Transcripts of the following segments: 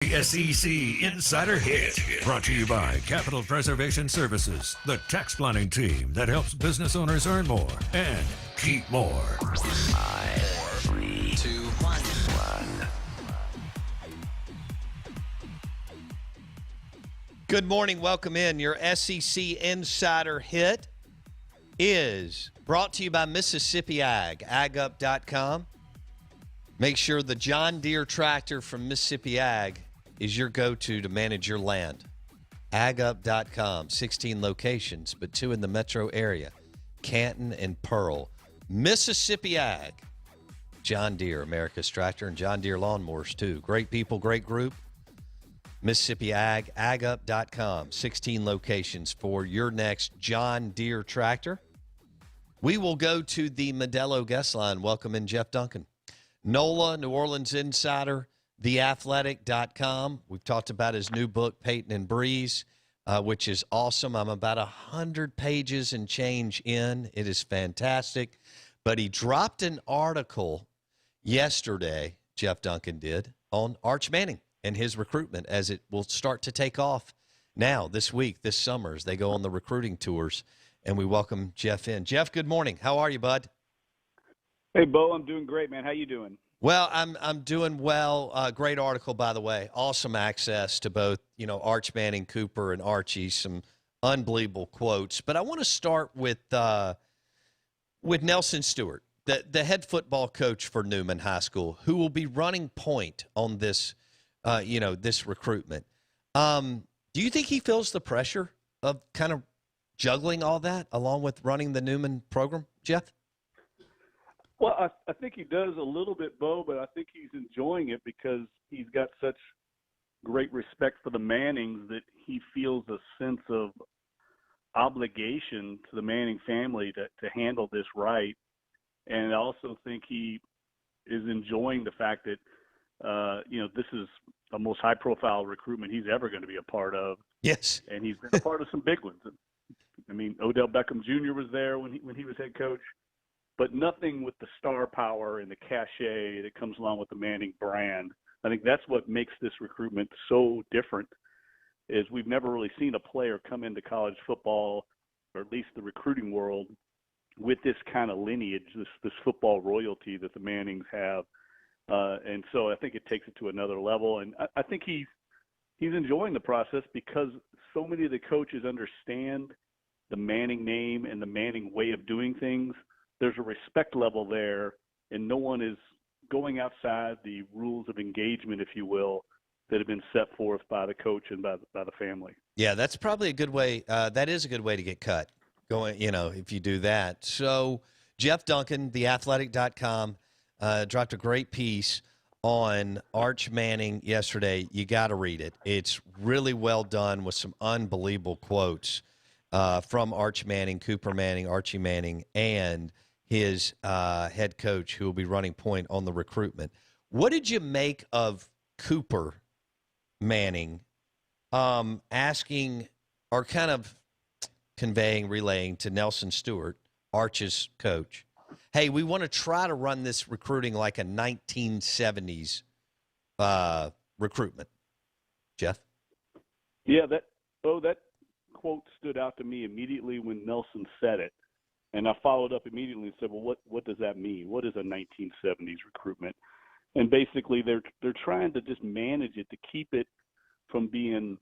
The SEC Insider Hit, brought to you by Capital Preservation Services, the tax planning team that helps business owners earn more and keep more. 5, 4, 3, 2, 1. Good morning. Welcome in. Your SEC Insider Hit is brought to you by Mississippi Ag, agup.com. Make sure the John Deere tractor from Mississippi Ag is your go-to to manage your land. agup.com, 16 locations, but 2 in the metro area, Canton and Pearl. Mississippi Ag, John Deere, America's tractor, and John Deere lawnmowers, too. Great people, great group. Mississippi Ag, agup.com, 16 locations for your next John Deere tractor. We will go to the Modelo guest line. Welcome in Jeff Duncan. NOLA, New Orleans Insider, theathletic.com. We've talked about his new book, Peyton and Breeze, which is awesome. I'm about 100 pages and change in. It is fantastic. But he dropped an article yesterday, Jeff Duncan did, on Arch Manning and his recruitment as it will start to take off now, this week, this summer, as they go on the recruiting tours. And we welcome Jeff in. Jeff, good morning. How are you, bud? Hey, Bo, I'm doing great, man. How you doing? Well, I'm doing well. Great article, by the way. Awesome access to both, Arch Manning, Cooper, and Archie. Some unbelievable quotes. But I want to start with Nelson Stewart, the head football coach for Newman High School, who will be running point on this, this recruitment. Do you think he feels the pressure of kind of juggling all that along with running the Newman program, Jeff? Well, I think he does a little bit, Bo, but I think he's enjoying it because he's got such great respect for the Mannings that he feels a sense of obligation to the Manning family to handle this right. And I also think he is enjoying the fact that, this is the most high-profile recruitment he's ever going to be a part of. Yes. And he's been a part of some big ones. I mean, Odell Beckham Jr. was there when he was head coach. But nothing with the star power and the cachet that comes along with the Manning brand. I think that's what makes this recruitment so different, is we've never really seen a player come into college football, or at least the recruiting world, with this kind of lineage, this football royalty that the Mannings have. And so I think it takes it to another level. And I think he's enjoying the process because so many of the coaches understand the Manning name and the Manning way of doing things. There's a respect level there, and no one is going outside the rules of engagement, if you will, that have been set forth by the coach and by the family. Yeah, that's probably a good way. That is a good way to get cut, if you do that. So Jeff Duncan, theathletic.com, dropped a great piece on Arch Manning yesterday. You got to read it. It's really well done with some unbelievable quotes from Arch Manning, Cooper Manning, Archie Manning, and his head coach, who will be running point on the recruitment. What did you make of Cooper Manning asking or kind of relaying to Nelson Stewart, Arch's coach, hey, we want to try to run this recruiting like a 1970s recruitment? Jeff? Yeah, that quote stood out to me immediately when Nelson said it. And I followed up immediately and said, well, what does that mean? What is a 1970s recruitment? And basically they're trying to just manage it to keep it from being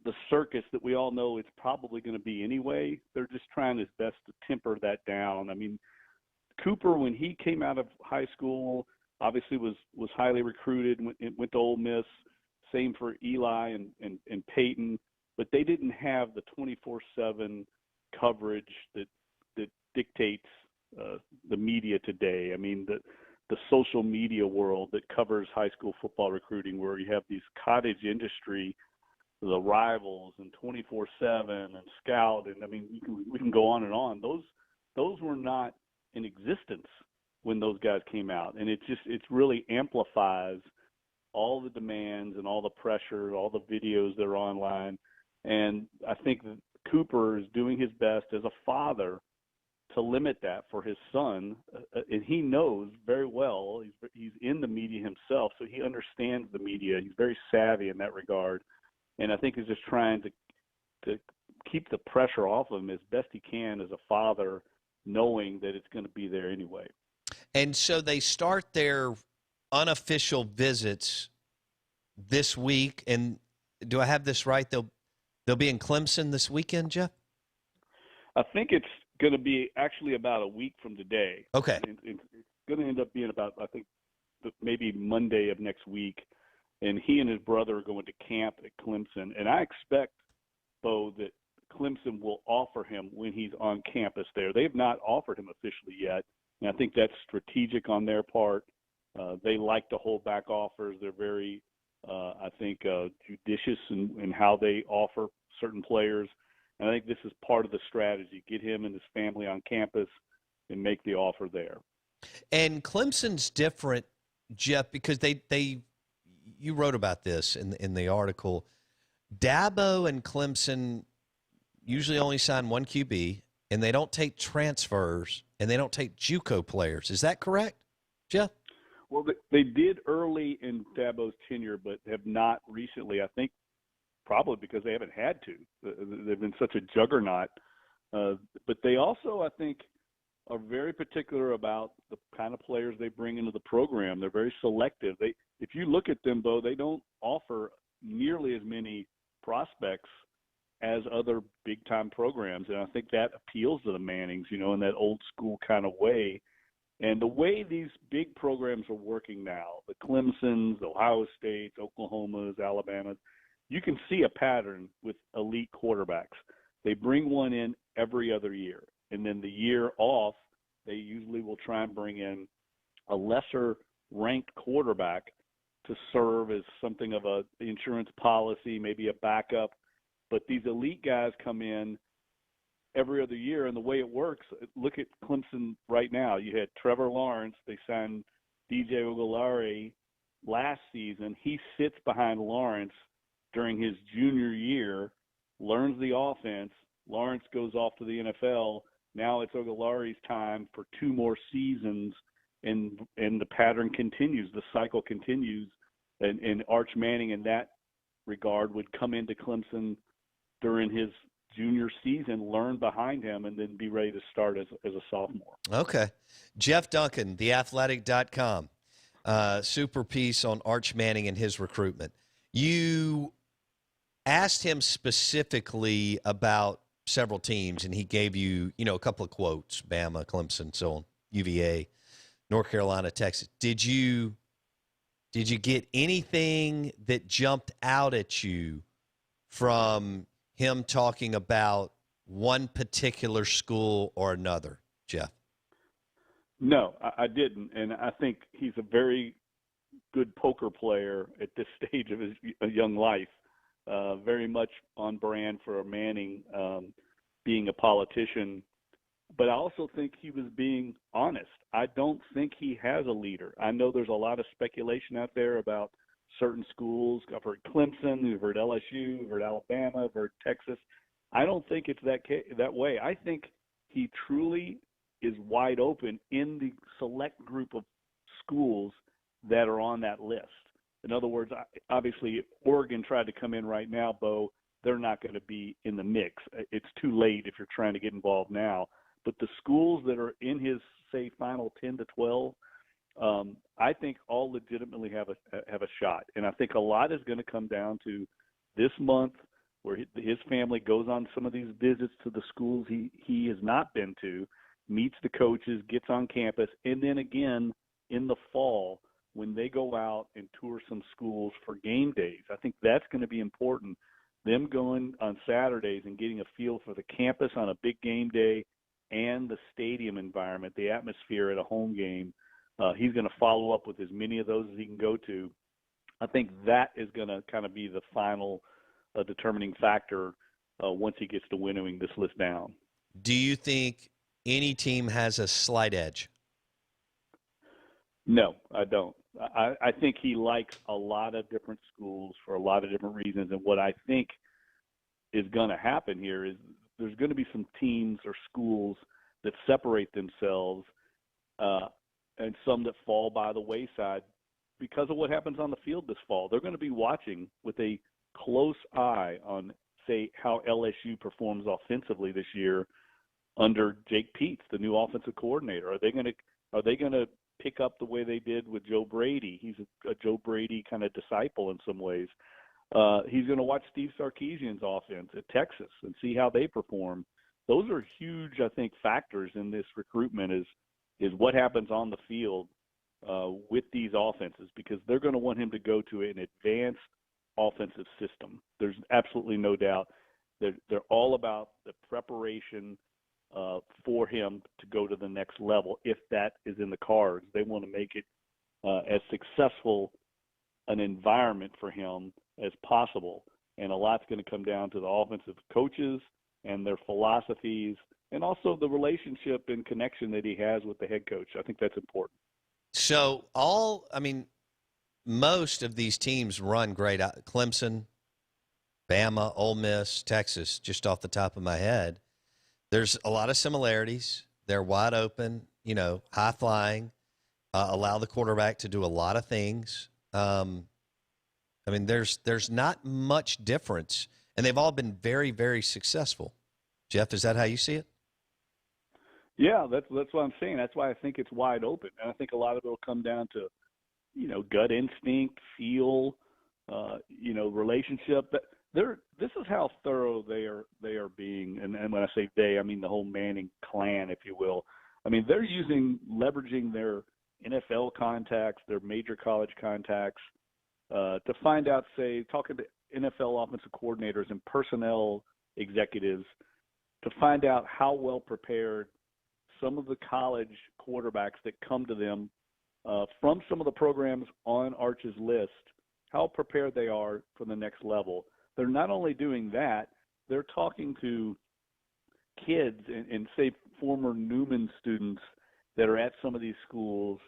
the circus that we all know it's probably going to be anyway. They're just trying his best to temper that down. I mean, Cooper, when he came out of high school, obviously was highly recruited, went to Ole Miss. Same for Eli and Peyton. But they didn't have the 24/7 coverage that dictates the media today. I mean, the social media world that covers high school football recruiting, where you have these cottage industry, the Rivals and 24/7 and Scout, and I mean, we can go on and on. Those were not in existence when those guys came out, and it really amplifies all the demands and all the pressure, all the videos that are online. And I think that Cooper is doing his best as a father to limit that for his son, and he knows very well. He's in the media himself, so he understands the media. He's very savvy in that regard, and I think he's just trying to keep the pressure off of him as best he can as a father, knowing that it's going to be there anyway. And so they start their unofficial visits this week. And do I have this right? They'll be in Clemson this weekend, Jeff? I think it's going to be actually about a week from today. Okay. It's going to end up being about, I think, maybe Monday of next week. And he and his brother are going to camp at Clemson. And I expect, Bo, that Clemson will offer him when he's on campus there. They have not offered him officially yet. And I think that's strategic on their part. They like to hold back offers. They're very, I think, judicious in how they offer certain players. And I think this is part of the strategy, get him and his family on campus and make the offer there. And Clemson's different, Jeff, because you wrote about this in the article. Dabo and Clemson usually only sign one QB, and they don't take transfers, and they don't take JUCO players. Is that correct, Jeff? Well, they did early in Dabo's tenure, but have not recently. I think probably because they haven't had to. They've been such a juggernaut. But they also, I think, are very particular about the kind of players they bring into the program. They're very selective. If you look at them, though, they don't offer nearly as many prospects as other big-time programs. And I think that appeals to the Mannings, in that old-school kind of way. And the way these big programs are working now, the Clemsons, the Ohio States, Oklahomas, Alabamas, you can see a pattern with elite quarterbacks. They bring one in every other year. And then the year off, they usually will try and bring in a lesser-ranked quarterback to serve as something of an insurance policy, maybe a backup. But these elite guys come in every other year, and the way it works, look at Clemson right now. You had Trevor Lawrence. They signed DJ Ogulari last season. He sits behind Lawrence during his junior year, learns the offense. Lawrence goes off to the NFL. Now it's Ogulari's time for 2 more seasons, and the pattern continues. The cycle continues, and Arch Manning in that regard would come into Clemson during his junior season, learn behind him, and then be ready to start as a sophomore. Okay. Jeff Duncan, theathletic.com, super piece on Arch Manning and his recruitment. You asked him specifically about several teams, and he gave you, a couple of quotes, Bama, Clemson, so on, UVA, North Carolina, Texas. Did you get anything that jumped out at you from him talking about one particular school or another, Jeff? No, I didn't. And I think he's a very good poker player at this stage of his young life, very much on brand for Manning, being a politician. But I also think he was being honest. I don't think he has a leader. I know there's a lot of speculation out there about certain schools. I've heard Clemson, I've heard LSU, I've heard Alabama, I've heard Texas. I don't think it's that way. I think he truly is wide open in the select group of schools that are on that list. In other words, obviously, Oregon tried to come in right now, Bo. They're not going to be in the mix. It's too late if you're trying to get involved now. But the schools that are in his, say, final 10 to 12, I think all legitimately have a shot. And I think a lot is going to come down to this month where his family goes on some of these visits to the schools he has not been to, meets the coaches, gets on campus, and then again in the fall when they go out and tour some schools for game days. I think that's going to be important, them going on Saturdays and getting a feel for the campus on a big game day and the stadium environment, the atmosphere at a home game. He's going to follow up with as many of those as he can go to. I think that is going to kind of be the final determining factor once he gets to winnowing this list down. Do you think any team has a slight edge? No, I don't. I think he likes a lot of different schools for a lot of different reasons. And what I think is going to happen here is there's going to be some teams or schools that separate themselves, and some that fall by the wayside because of what happens on the field this fall. They're going to be watching with a close eye on, say, how LSU performs offensively this year under Jake Peets, the new offensive coordinator. Are they going to pick up the way they did with Joe Brady? He's a Joe Brady kind of disciple in some ways. He's going to watch Steve Sarkisian's offense at Texas and see how they perform. Those are huge, I think, factors in this recruitment is what happens on the field with these offenses, because they're going to want him to go to an advanced offensive system. There's absolutely no doubt. They're all about the preparation for him to go to the next level. If that is in the cards, they want to make it as successful an environment for him as possible. And a lot's going to come down to the offensive coaches and their philosophies, and also the relationship and connection that he has with the head coach. I think that's important. So most of these teams run great. Clemson, Bama, Ole Miss, Texas, just off the top of my head. There's a lot of similarities. They're wide open, high flying, allow the quarterback to do a lot of things. There's not much difference, and they've all been very, very successful. Jeff, is that how you see it? Yeah, that's what I'm saying. That's why I think it's wide open, and I think a lot of it will come down to, gut instinct, feel, relationship. This is how thorough they are being, and when I say they, I mean the whole Manning clan, if you will. I mean, they're leveraging their NFL contacts, their major college contacts, to find out, say, talking to NFL offensive coordinators and personnel executives to find out how well prepared some of the college quarterbacks that come to them from some of the programs on Arch's list, how prepared they are for the next level. They're not only doing that, they're talking to kids and say, former Newman students that are at some of these schools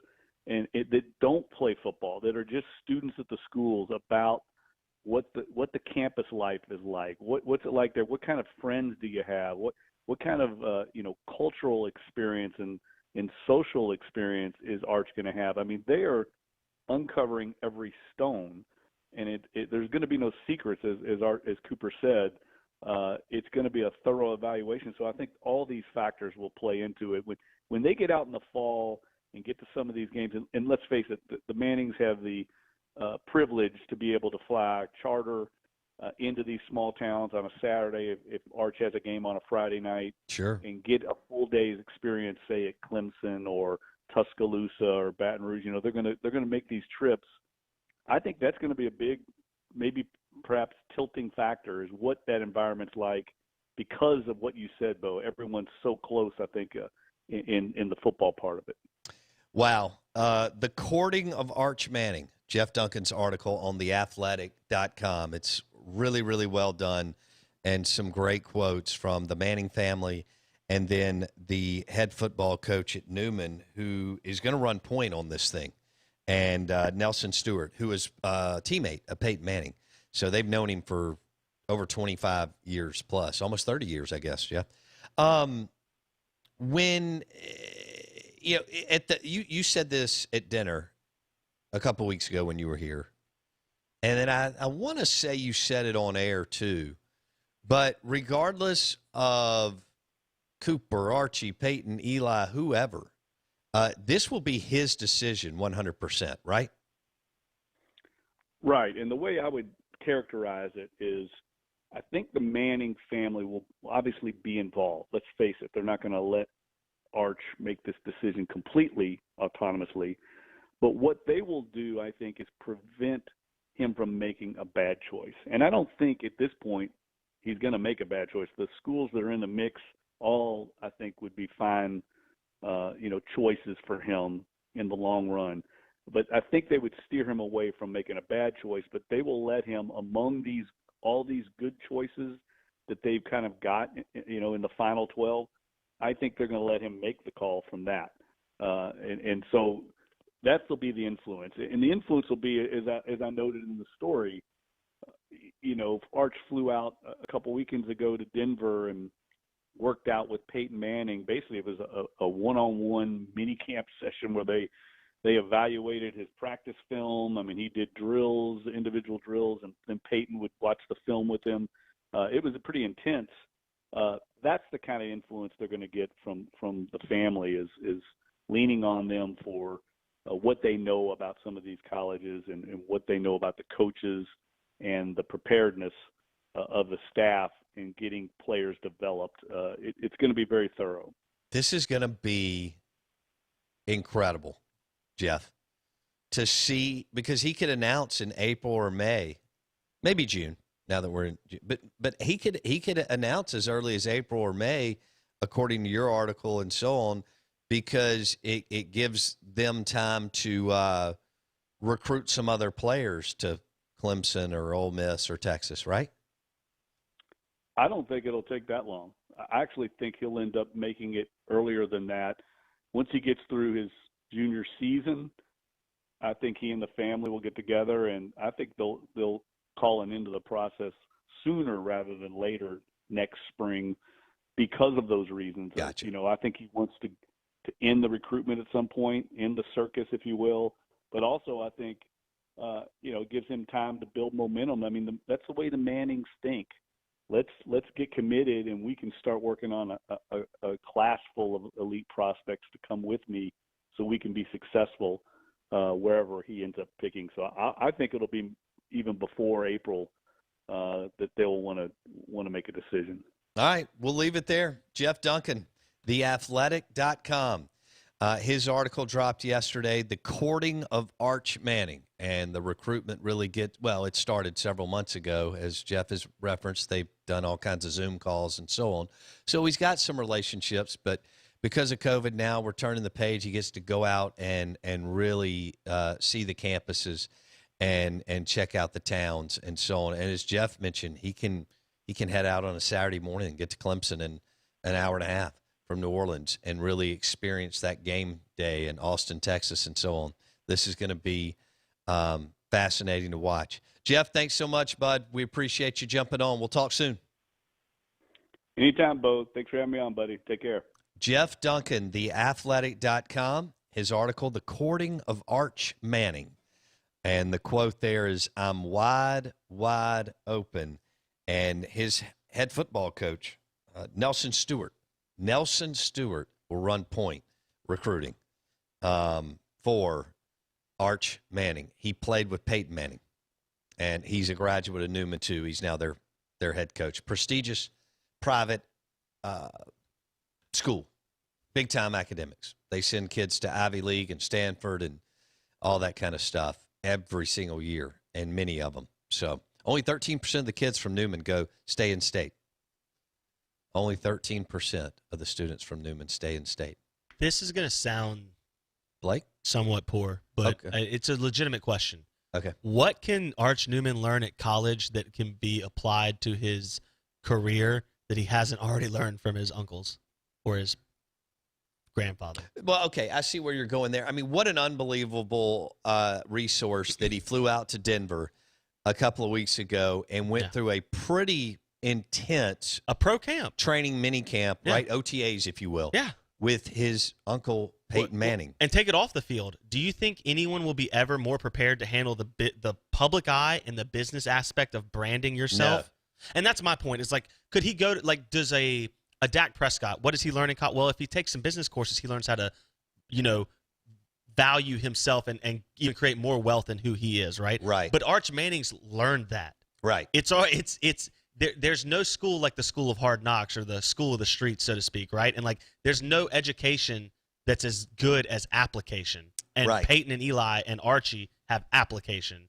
and that don't play football, that are just students at the schools, about what the campus life is like. What's it like there? What kind of friends do you have? What kind of cultural experience and social experience is Arch going to have? I mean, they are uncovering every stone, and there's going to be no secrets, as Cooper said. It's going to be a thorough evaluation. So I think all these factors will play into it. When they get out in the fall and get to some of these games, and let's face it, the Mannings have the privilege to be able to fly charter into these small towns on a Saturday if Arch has a game on a Friday night. Sure. And get a full day's experience, say at Clemson or Tuscaloosa or Baton Rouge. They're going to make these trips. I think that's going to be a big, maybe perhaps tilting factor, is what that environment's like, because of what you said, Bo. Everyone's so close, I think, in the football part of it. Wow. The Courting of Arch Manning, Jeff Duncan's article on theathletic.com. It's really, really well done, and some great quotes from the Manning family, and then the head football coach at Newman, who is going to run point on this thing, and Nelson Stewart, who is a teammate of Peyton Manning. So they've known him for over 25 years plus, almost 30 years, I guess, Jeff. When you said this at dinner a couple weeks ago when you were here, and then I want to say you said it on air too, but regardless of Cooper, Archie, Peyton, Eli, whoever, this will be his decision 100%, right? Right, and the way I would characterize it is, I think the Manning family will obviously be involved. Let's face it, they're not going to let Arch make this decision completely autonomously. But what they will do, I think, is prevent him from making a bad choice. And I don't think at this point he's going to make a bad choice. The schools that are in the mix all, I think, would be fine, choices for him in the long run. But I think they would steer him away from making a bad choice, but they will let him, among all these good choices that they've kind of got, in the final 12, I think they're going to let him make the call from that. And so that will be the influence. And the influence will be, as I noted in the story, Arch flew out a couple weekends ago to Denver, and worked out with Peyton Manning. Basically, it was a one-on-one mini camp session where they evaluated his practice film. I mean, he did drills, individual drills, and then Peyton would watch the film with him. It was pretty intense. That's the kind of influence they're going to get from the family is leaning on them for what they know about some of these colleges and what they know about the coaches and the preparedness of the staff in getting players developed. It's going to be very thorough. This is going to be incredible, Jeff, to see, because he could announce in April or May, maybe June. Now that we're in, but he could announce as early as April or May, according to your article and so on, because it gives them time to recruit some other players to Clemson or Ole Miss or Texas, right? I don't think it'll take that long. I actually think he'll end up making it earlier than that. Once he gets through his junior season, I think he and the family will get together, and I think they'll call him into the process sooner rather than later next spring because of those reasons. Gotcha. I think he wants to end the recruitment at some point, end the circus, if you will. But also I think, it gives him time to build momentum. I mean, that's the way the Mannings think. Let's get committed, and we can start working on a class full of elite prospects to come with me so we can be successful wherever he ends up picking. So I think it'll be even before April that they'll want to make a decision. All right, we'll leave it there. Jeff Duncan, theathletic.com. His article dropped yesterday, The Courting of Arch Manning, and the recruitment really it started several months ago. As Jeff has referenced, they've done all kinds of Zoom calls and so on. So he's got some relationships, but because of COVID now, we're turning the page. He gets to go out and really see the campuses and check out the towns and so on. And as Jeff mentioned, he can head out on a Saturday morning and get to Clemson in an hour and a half from New Orleans and really experience that game day in Austin, Texas, and so on. This is going to be fascinating to watch. Jeff, thanks so much, bud. We appreciate you jumping on. We'll talk soon. Anytime, Bo. Thanks for having me on, buddy. Take care. Jeff Duncan, theathletic.com. His article, The Courting of Arch Manning. And the quote there is, I'm wide, wide open. And his head football coach, Nelson Stewart will run point recruiting for Arch Manning. He played with Peyton Manning, and he's a graduate of Newman, too. He's now their head coach. Prestigious private school, big-time academics. They send kids to Ivy League and Stanford and all that kind of stuff every single year, and many of them. So only 13% of the kids from Newman stay in state. Only 13% of the students from Newman stay in state. This is going to sound Blake somewhat poor, but okay. It's a legitimate question. Okay. What can Arch Newman learn at college that can be applied to his career that he hasn't already learned from his uncles or his grandfather? Well, okay, I see where you're going there. I mean, what an unbelievable resource that he flew out to Denver a couple of weeks ago and went through a pretty intense pro camp training mini camp, right? OTAs, if you will. Yeah. With his uncle Peyton Manning. And take it off the field. Do you think anyone will be ever more prepared to handle the public eye and the business aspect of branding yourself? No. And that's my point. Is like, could he go to, does a Dak Prescott, what does he learn in college? Well, if he takes some business courses, he learns how to, value himself and even create more wealth in who he is, right? Right. But Arch Manning's learned that. Right. There's no school like the School of Hard Knocks or the School of the Streets, so to speak, right? And there's no education that's as good as application. And right. Peyton and Eli and Archie have application.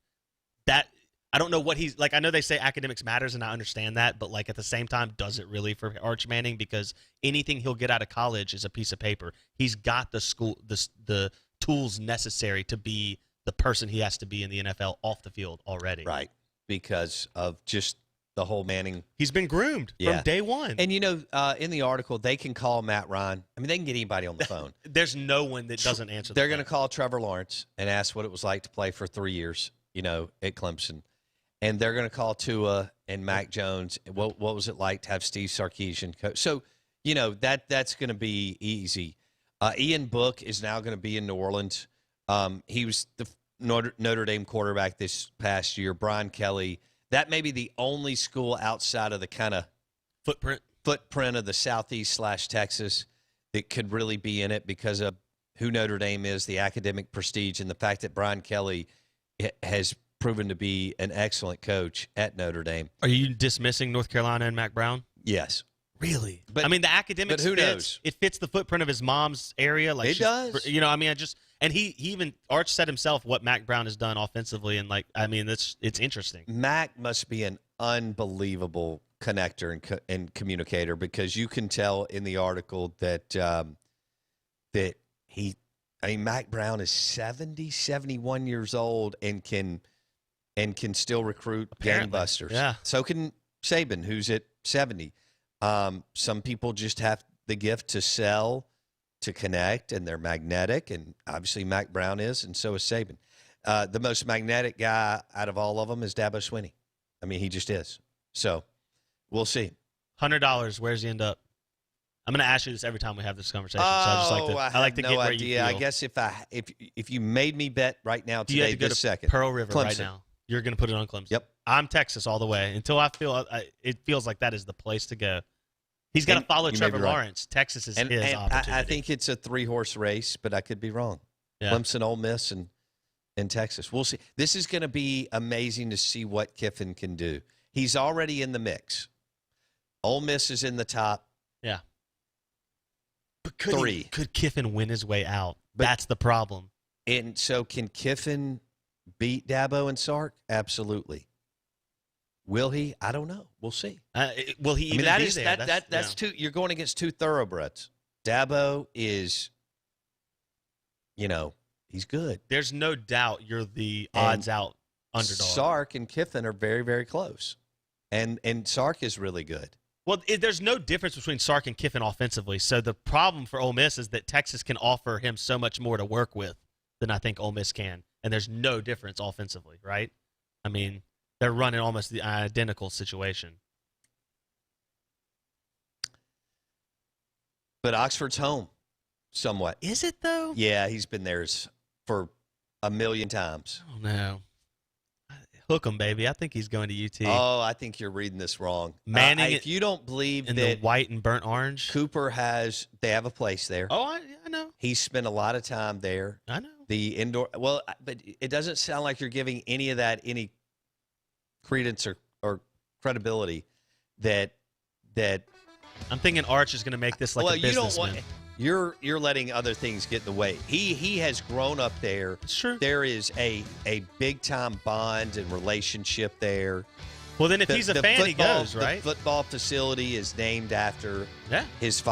That I don't know what he's like. I know they say academics matters, and I understand that, but at the same time, does it really for Arch Manning? Because anything he'll get out of college is a piece of paper. He's got the tools necessary to be the person he has to be in the NFL off the field already. Right. Because of just the whole Manning. He's been groomed from day one. And, in the article, they can call Matt Ryan. I mean, they can get anybody on the phone. There's no one that doesn't answer the phone. They're going to call Trevor Lawrence and ask what it was like to play for 3 years, at Clemson. And they're going to call Tua and Mac Jones. What was it like to have Steve Sarkisian coach? So that's going to be easy. Ian Book is now going to be in New Orleans. He was the Notre Dame quarterback this past year. Brian Kelly. That may be the only school outside of the kind of footprint of the Southeast/Texas that could really be in it because of who Notre Dame is, the academic prestige, and the fact that Brian Kelly has proven to be an excellent coach at Notre Dame. Are you dismissing North Carolina and Mac Brown? Yes. Really? But I mean, the academics. But who knows? It fits the footprint of his mom's area. Like it does. And he even Arch said himself what Mac Brown has done offensively, and it's interesting. Mac must be an unbelievable connector and communicator, because you can tell in the article that Mac Brown is 71 years old and can still recruit gangbusters. Yeah. So can Saban, who's at 70. Some people just have the gift to sell, to connect, and they're magnetic, and obviously Mac Brown is, and so is Saban. The most magnetic guy out of all of them is Dabo Swinney. I mean, he just is. So we'll see. $100. Where's he end up? I'm going to ask you this every time we have this conversation. So I like to get where you feel. I guess if you made me bet right now today, you have to go this to second, Pearl River Clemson. right now. You're going to put it on Clemson. Yep. I'm Texas all the way until I feel it feels like that is the place to go. He's got to follow Trevor Lawrence. Texas is his opportunity. I think it's a 3-horse race, but I could be wrong. Yeah. Clemson, Ole Miss, and Texas. We'll see. This is going to be amazing to see what Kiffin can do. He's already in the mix. Ole Miss is in the top. Yeah. But could Kiffin win his way out? That's the problem. And so can Kiffin beat Dabo and Sark? Absolutely. Will he? I don't know. We'll see. Will he even be there? That's two. You're going against two thoroughbreds. Dabo is, he's good. There's no doubt you're the odds-out underdog. Sark and Kiffin are very, very close, and Sark is really good. Well, there's no difference between Sark and Kiffin offensively. So the problem for Ole Miss is that Texas can offer him so much more to work with than I think Ole Miss can, and there's no difference offensively, right? I mean, they're running almost the identical situation. But Oxford's home, somewhat. Is it, though? Yeah, he's been there for a million times. Oh, no. Hook him, baby. I think he's going to UT. Oh, I think you're reading this wrong. Manning, if you don't believe in that the white and burnt orange. Cooper they have a place there. Oh, I know. He's spent a lot of time there. I know. The indoor, well, but it doesn't sound like you're giving any of that any credence or credibility that I'm thinking Arch is going to make this like a businessman. You're letting other things get in the way. He has grown up there. It's true. There is a big time bond and relationship there. Well, then if he's a fan, he goes, right? The football facility is named after his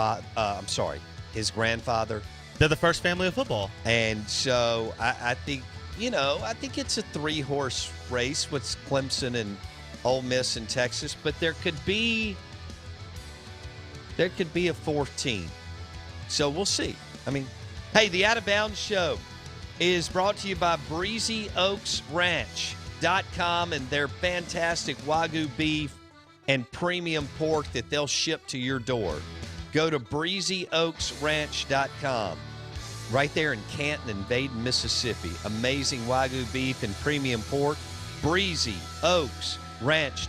his grandfather. They're the first family of football. And so I think it's a 3-horse race with Clemson and Ole Miss and Texas, but there could be a fourth team. So we'll see. I mean, hey, the Out of Bounds Show is brought to you by BreezyOaksRanch.com and their fantastic Wagyu beef and premium pork that they'll ship to your door. Go to BreezyOaksRanch.com. Right there in Canton and Baden, Mississippi. Amazing Wagyu beef and premium pork. BreezyOaksRanch.com.